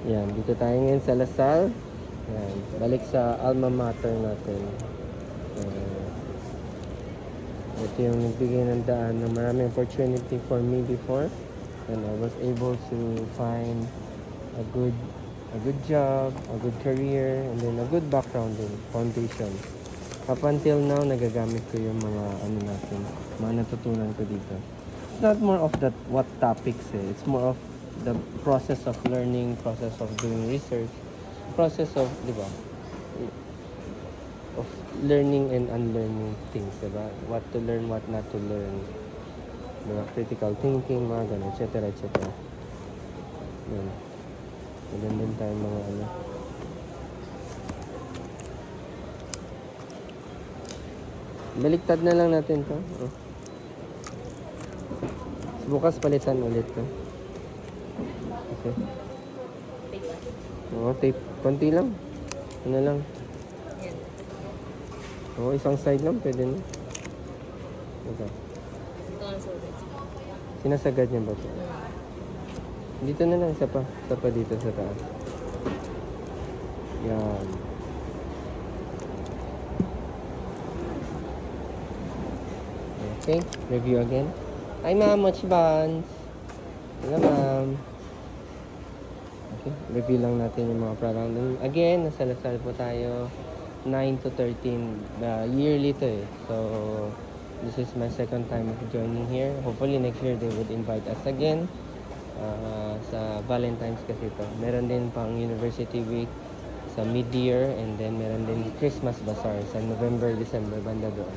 Yan, dito tayo ngayon sa Lasal. Yan, balik sa alma mater natin. Uh, Ito yung nagbigay ng daan ng maraming opportunity for me before. And I was able to find a good job, a good career, and then a good background din, foundation. Up until now, nagagamit ko yung mga ano natin, mga natutunan ko dito. It's not more of that what topics It's more of the process of learning, process of doing research, process of, di ba? Of learning and unlearning things, di ba? What to learn, what not to learn. Diba? Critical thinking, mga ganun, etc. etc. Yan. Ganun din tayo mga ano. Baliktad na lang natin to. Oh. Bukas palitan ulit to. Okay. Oo, tape. Konti lang. Ano lang. Oo, isang side lang. Pwede na. Okay. Sinasagad niya ba ito? Dito na lang. Isa pa. Isa pa dito sa taas. Yan. Okay. Review again. Hi, ma'am. Mochi buns. Hello, ma'am. Okay. Review lang natin yung mga product. Again, nasa Lasal po tayo. 9 to 13. Yearly to eh. So, this is my second time of joining here. Hopefully, next year they would invite us again. Sa Valentine's kasi ito. Meron din pang University Week sa mid-year. And then, meron din Christmas Bazaar sa November, December, banda doon.